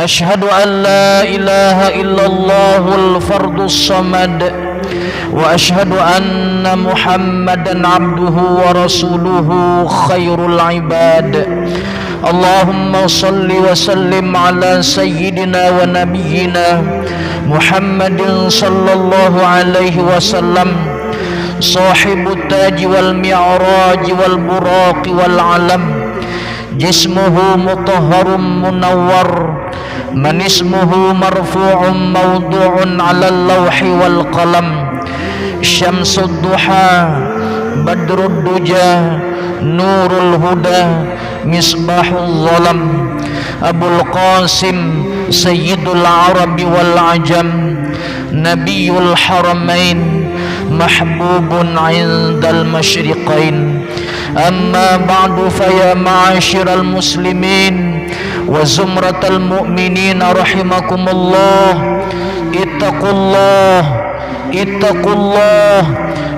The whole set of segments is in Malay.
أشهد أن لا إله إلا الله الفرد الصمد وأشهد أن محمدا عبده ورسوله خير العباد اللهم صل وسلم على سيدنا ونبينا محمد صلى الله عليه وسلم صاحب التاج والمعراج والبراق والعلم جسمه مطهر منور من اسمه مرفوع موضوع على اللوح والقلم شمس الضحى بدر الدجى نور الهدى مصباح الظلم أبو القاسم سيد العرب والعجم نبي الحرمين محبوب عند المشرقين أما بعد فيا معاشر المسلمين وزمرة المؤمنين رحمكم الله اتقوا الله اتقوا الله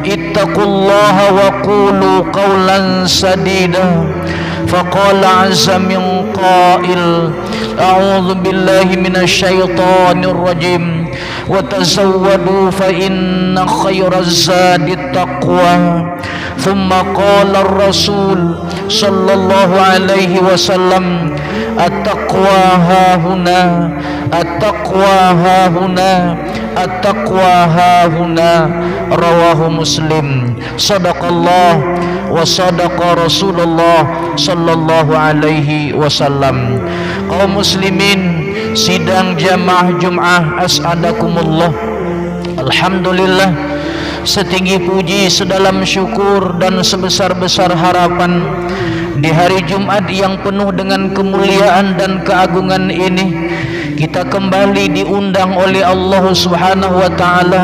اتقوا الله وقولوا قولا سديدا فقال عز من قائل أعوذ بالله من الشيطان الرجيم وتزودوا فإن خير الزاد التقوى ثم قال الرسول صلى الله عليه وسلم التقوى هاهنا التقوى هاهنا التقوى هاهنا رواه مسلم صدق الله وصدق رسول الله صلى الله عليه وسلم. Kaum muslimin sidang jamaah Jum'ah as'adakumullah. Alhamdulillah, setinggi puji sedalam syukur dan sebesar-besar harapan di hari Jumat yang penuh dengan kemuliaan dan keagungan ini, kita kembali diundang oleh Allah Subhanahu wa taala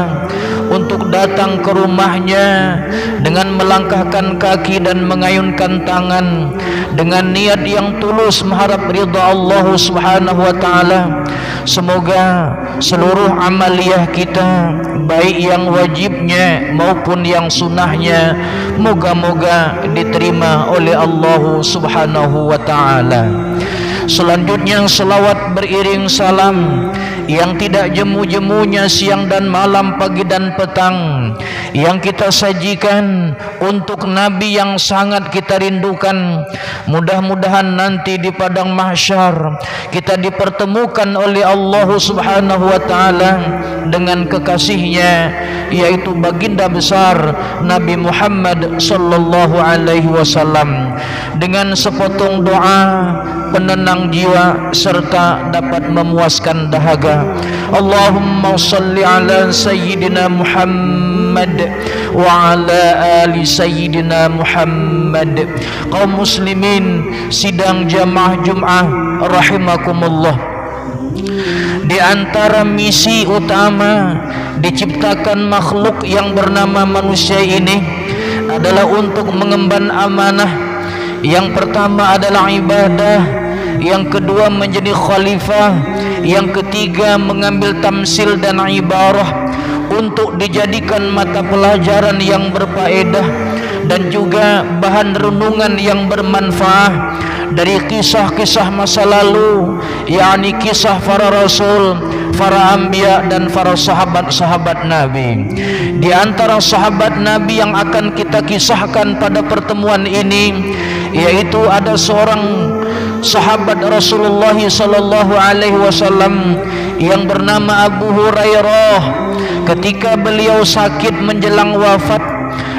untuk datang ke rumahnya dengan melangkahkan kaki dan mengayunkan tangan dengan niat yang tulus mengharap ridha Allah Subhanahu wa taala. Semoga seluruh amaliyah kita, baik yang wajibnya maupun yang sunnahnya, moga-moga diterima oleh Allah Subhanahu wa taala. Selanjutnya selawat beriring salam yang tidak jemu-jemunya siang dan malam, pagi dan petang, yang kita sajikan untuk Nabi yang sangat kita rindukan. Mudah-mudahan nanti di padang mahsyar kita dipertemukan oleh Allah Subhanahu wa taala dengan kekasihnya, yaitu baginda besar Nabi Muhammad sallallahu alaihi wasallam, dengan sepotong doa penenang jiwa serta dapat memuaskan dahaga. Allahumma salli ala sayyidina Muhammad wa ala ali sayyidina Muhammad. Kaum muslimin sidang jamaah Jum'ah rahimakumullah, di antara misi utama diciptakan makhluk yang bernama manusia ini adalah untuk mengemban amanah. Yang pertama adalah ibadah, yang kedua menjadi khalifah, yang ketiga mengambil tamsil dan ibarah untuk dijadikan mata pelajaran yang berfaedah dan juga bahan renungan yang bermanfaat dari kisah-kisah masa lalu, yakni kisah para rasul, para anbiya dan para sahabat-sahabat Nabi. Di antara sahabat Nabi yang akan kita kisahkan pada pertemuan ini, yaitu ada seorang sahabat Rasulullah sallallahu alaihi wasallam yang bernama Abu Hurairah. Ketika beliau sakit menjelang wafat,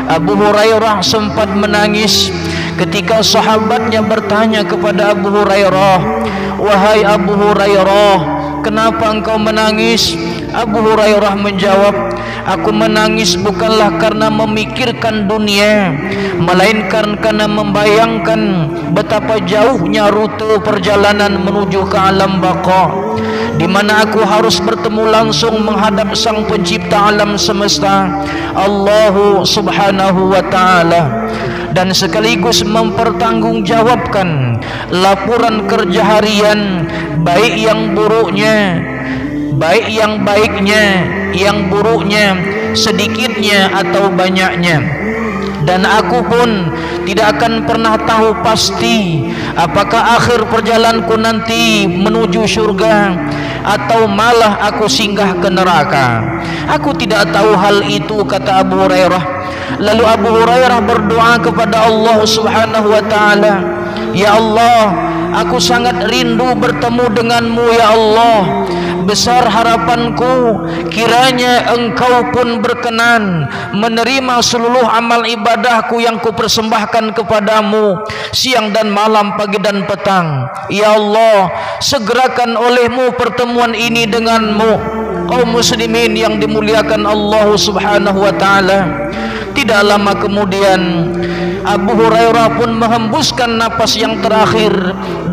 Abu Hurairah sempat menangis ketika sahabatnya bertanya kepada Abu Hurairah, "Wahai Abu Hurairah, kenapa engkau menangis?" Abu Hurairah menjawab, "Aku menangis bukanlah karena memikirkan dunia, melainkan karena membayangkan betapa jauhnya rute perjalanan menuju ke alam baqa, di mana aku harus bertemu langsung menghadap Sang Pencipta alam semesta, Allah Subhanahu wa taala, dan sekaligus mempertanggungjawabkan laporan kerja harian, baik yang buruknya, baik yang baiknya, yang buruknya, sedikitnya atau banyaknya. dan aku pun tidak akan pernah tahu pasti apakah akhir perjalananku nanti menuju surga atau malah aku singgah ke neraka. Aku tidak tahu hal itu, kata Abu Hurairah. Lalu Abu Hurairah berdoa kepada Allah Subhanahu wa taala, ya Allah, aku sangat rindu bertemu denganmu ya Allah. Besar harapanku kiranya engkau pun berkenan menerima seluruh amal ibadahku yang kupersembahkan kepadamu siang dan malam, pagi dan petang. Ya Allah, segerakan olehmu pertemuan ini denganmu. Kaum muslimin yang dimuliakan Allah Subhanahu wa taala, tidak lama kemudian Abu Hurairah pun menghembuskan napas yang terakhir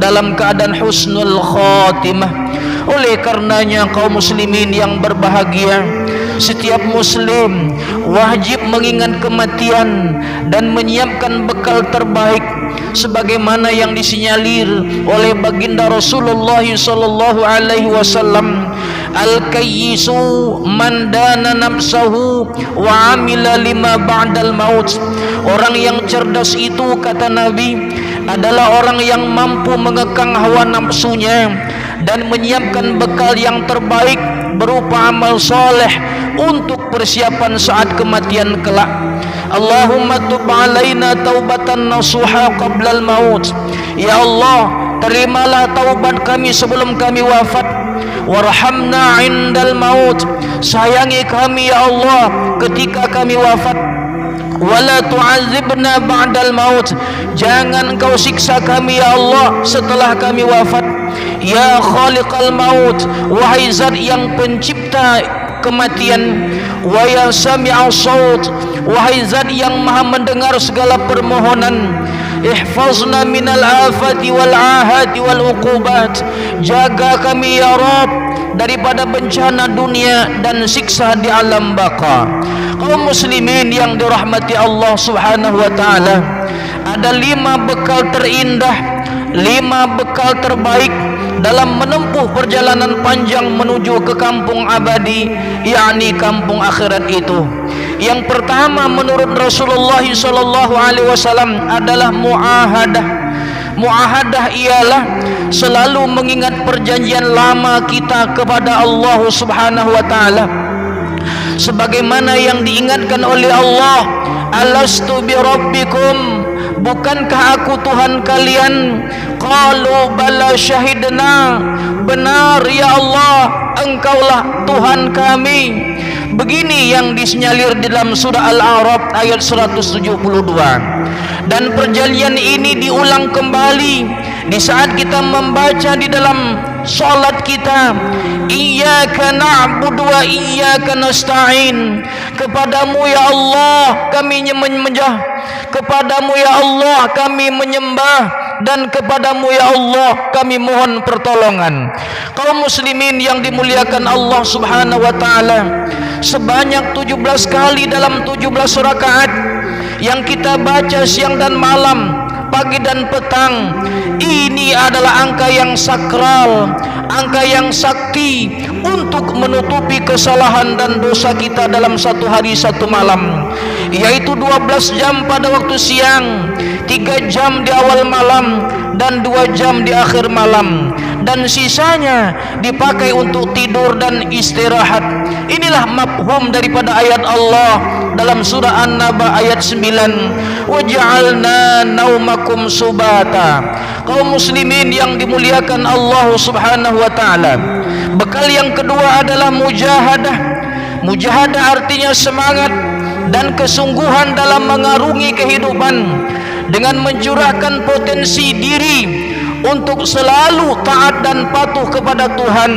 dalam keadaan husnul khatimah. Oleh karenanya kaum muslimin yang berbahagia, setiap muslim wajib mengingat kematian dan menyiapkan bekal terbaik sebagaimana yang disinyalir oleh baginda Rasulullah sallallahu alaihi wasallam. Al-kayyisu man dana nafsahu wa amila lima ba'dal maut. Orang yang cerdas itu, kata Nabi, adalah orang yang mampu mengekang hawa nafsunya dan menyiapkan bekal yang terbaik berupa amal soleh untuk persiapan saat kematian kelak. Allahumma tub alaina taubatan nasuha qablal maut. Ya Allah, terimalah taubat kami sebelum kami wafat. Warhamna indal maut. Sayangi kami ya Allah ketika kami wafat. Wala tu'azibna ba'dal maut. Jangan kau siksa kami ya Allah setelah kami wafat. Ya khaliqal maut, wahai zat yang pencipta kematian. Wa ya sami'al saut, wahai zat yang maha mendengar segala permohonan. Ihfazna minal afati wal ahati wal uqubat. Jaga kami ya Rabb daripada bencana dunia dan siksa di alam baka. Kaum muslimin yang dirahmati Allah Subhanahu wa taala, ada 5 bekal terindah, 5 bekal terbaik dalam menempuh perjalanan panjang menuju ke kampung abadi, yakni kampung akhirat itu. Yang pertama menurut Rasulullah sallallahu alaihi wasallam adalah muahadah. Muahadah ialah selalu mengingat perjanjian lama kita kepada Allah Subhanahu wa taala, sebagaimana yang diingatkan oleh Allah, alastu bi rabbikum, bukankah aku Tuhan kalian? Qalu bala syahidna, benar ya Allah, engkaulah Tuhan kami. Begini yang disinyalir dalam surah Al-A'raf ayat 172. Dan perjanjian ini diulang kembali di saat kita membaca di dalam salat kita, iyyaka na'budu wa iyyaka nasta'in. Kepadamu ya Allah kami menyembah, kepadamu ya Allah kami menyembah, dan kepadamu ya Allah kami mohon pertolongan. Kaum muslimin yang dimuliakan Allah Subhanahu wa taala, sebanyak 17 kali dalam 17 rakaat yang kita baca siang dan malam, pagi dan petang, ini adalah angka yang sakral, angka yang sakti untuk menutupi kesalahan dan dosa kita dalam satu hari satu malam, yaitu 12 jam pada waktu siang, 3 jam di awal malam, dan 2 jam di akhir malam, dan sisanya dipakai untuk tidur dan istirahat. Inilah mafhum daripada ayat Allah dalam surah An-Naba ayat 9, waja'alna naumakum subata. Kaum muslimin yang dimuliakan Allah Subhanahu wa taala, bekal yang kedua adalah mujahadah. Mujahadah artinya semangat dan kesungguhan dalam mengarungi kehidupan dengan mencurahkan potensi diri untuk selalu taat dan patuh kepada Tuhan.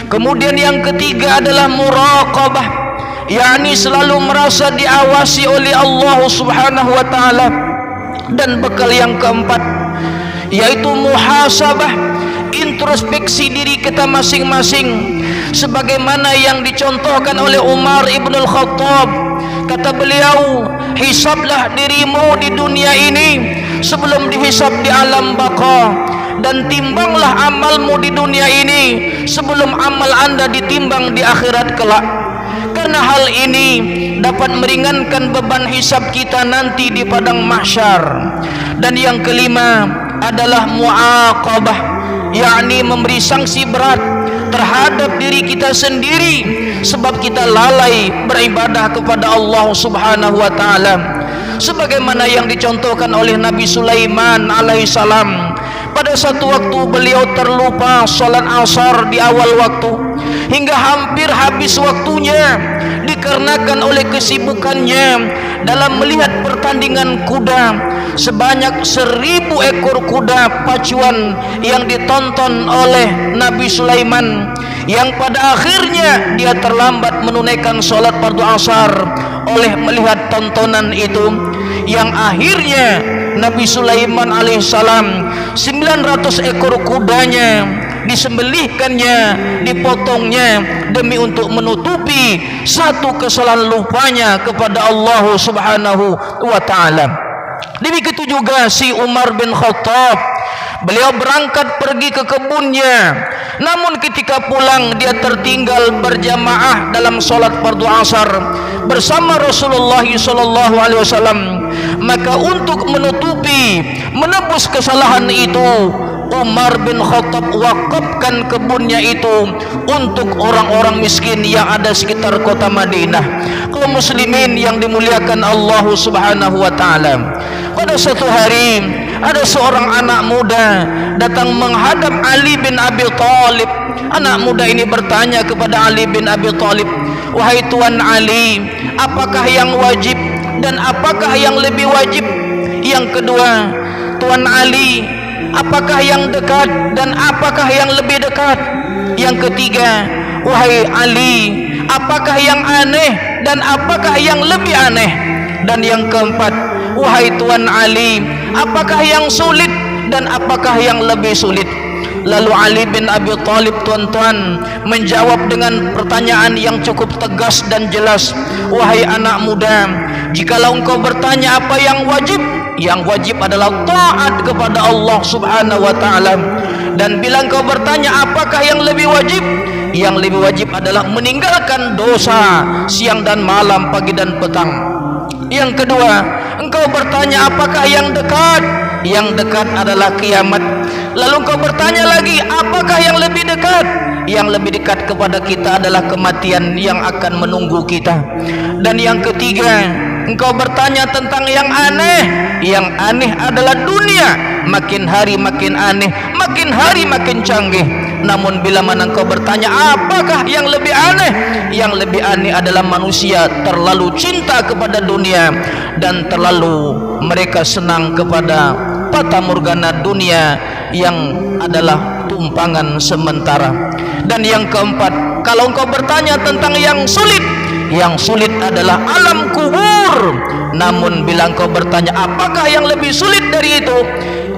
Kemudian yang ketiga adalah muraqabah, yakni selalu merasa diawasi oleh Allah Subhanahu wa taala. Dan bekal yang keempat yaitu muhasabah, introspeksi diri kita masing-masing, sebagaimana yang dicontohkan oleh Umar ibn al-Khattab. Kata beliau, hisablah dirimu di dunia ini sebelum dihisab di alam baka, dan timbanglah amalmu di dunia ini sebelum amal anda ditimbang di akhirat kelak. mana hal ini dapat meringankan beban hisab kita nanti di padang mahsyar. Dan yang kelima adalah muaqabah, yakni memberi sanksi berat terhadap diri kita sendiri sebab kita lalai beribadah kepada Allah Subhanahu wa taala, sebagaimana yang dicontohkan oleh Nabi Sulaiman alaihissalam. Pada satu waktu beliau terlupa salat asar di awal waktu hingga hampir habis waktunya, dikarenakan oleh kesibukannya dalam melihat pertandingan kuda. Sebanyak 1000 ekor kuda pacuan yang ditonton oleh Nabi Sulaiman, yang pada akhirnya dia terlambat menunaikan salat fardu asar oleh melihat tontonan itu, yang akhirnya Nabi Sulaiman alaihissalam 900 ekor kudanya disembelihkannya, dipotongnya demi untuk menutupi satu kesalahan lupanya kepada Allah Subhanahu wa taala. Demikitu juga si Umar bin Khattab, beliau berangkat pergi ke kebunnya, namun ketika pulang dia tertinggal berjamaah dalam salat fardu asar bersama Rasulullah sallallahu alaihi wasallam. Maka untuk menebus kesalahan itu, Umar bin Khattab wakafkan kebunnya itu untuk orang-orang miskin yang ada sekitar kota Madinah. Kaum muslimin yang dimuliakan Allah Subhanahu wa taala. Pada suatu hari ada seorang anak muda datang menghadap Ali bin Abi Thalib. Anak muda ini bertanya kepada Ali bin Abi Thalib, "Wahai Tuan Ali, apakah yang wajib dan apakah yang lebih wajib?" Yang kedua, "Tuan Ali, apakah yang dekat dan apakah yang lebih dekat?" Yang ketiga, "Wahai Ali, apakah yang aneh dan apakah yang lebih aneh?" Dan yang keempat, "Wahai Tuan Ali, apakah yang sulit dan apakah yang lebih sulit?" Lalu Ali bin Abi Thalib, tuan-tuan, menjawab dengan pertanyaan yang cukup tegas dan jelas, "Wahai anak muda, jikalau engkau bertanya apa yang wajib adalah taat kepada Allah Subhanahu wa taala. Dan bila engkau bertanya apakah yang lebih wajib adalah meninggalkan dosa siang dan malam, pagi dan petang. Yang kedua, engkau bertanya apakah yang dekat? Yang dekat adalah kiamat. Lalu engkau bertanya lagi, apakah yang lebih dekat? Yang lebih dekat kepada kita adalah kematian yang akan menunggu kita. Dan yang ketiga, engkau bertanya tentang yang aneh. Yang aneh adalah dunia, makin hari makin aneh, makin hari makin canggih. Namun bila mana engkau bertanya apakah yang lebih aneh, yang lebih aneh adalah manusia terlalu cinta kepada dunia dan terlalu mereka senang kepada fata morgana dunia yang adalah tumpangan sementara. Dan yang keempat, kalau engkau bertanya tentang yang sulit adalah alam kubur. Namun bila engkau bertanya apakah yang lebih sulit dari itu,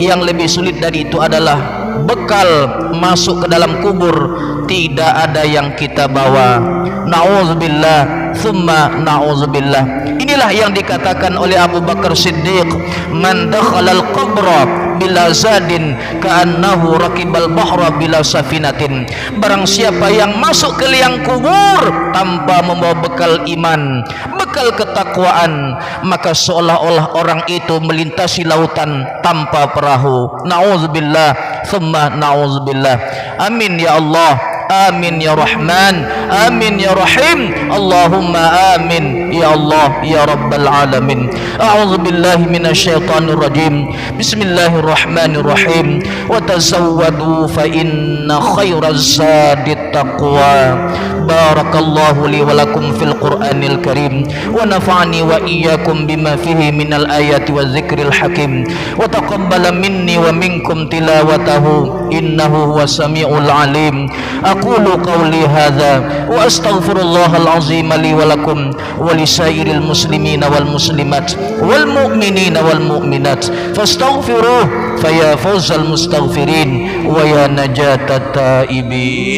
yang lebih sulit dari itu adalah bekal masuk ke dalam kubur, tidak ada yang kita bawa. Na'udzubillah thumma na'udzubillah. Inilah yang dikatakan oleh Abu Bakar Siddiq, "Man dakhala al-qabra bila zadin ka'annahu rakibal bahra bila safinatin." Barang siapa yang masuk ke liang kubur tanpa membawa bekal iman, bekal ketakwaan, maka seolah-olah orang itu melintasi lautan tanpa perahu. Na'udzubillah thumma na'udzubillah. Amin ya Allah, amin ya Rahman, amin ya Rahim, Allahumma amin ya Allah ya Rabbal alamin. A'udzu billahi minasyaitonir rajim. Bismillahirrahmanirrahim. Wa tazawwadu fa inna khairaz zadit taqwa. Barakallahu li wa lakum fil Qur'anil Karim wa nafa'ani wa iyyakum bima fihi minal ayati wa dzikril hakim wa taqabbala minni wa minkum tilawatahu innahu huwas samiul alim. Aqulu qawli hadza wa astaghfirullahal azim li wa lakum wa lisairil muslimina wal muslimat wal mu'minina wal mu'minat fastaghfiruh fa ya fawzal mustaghfirin wa ya najatat taibin.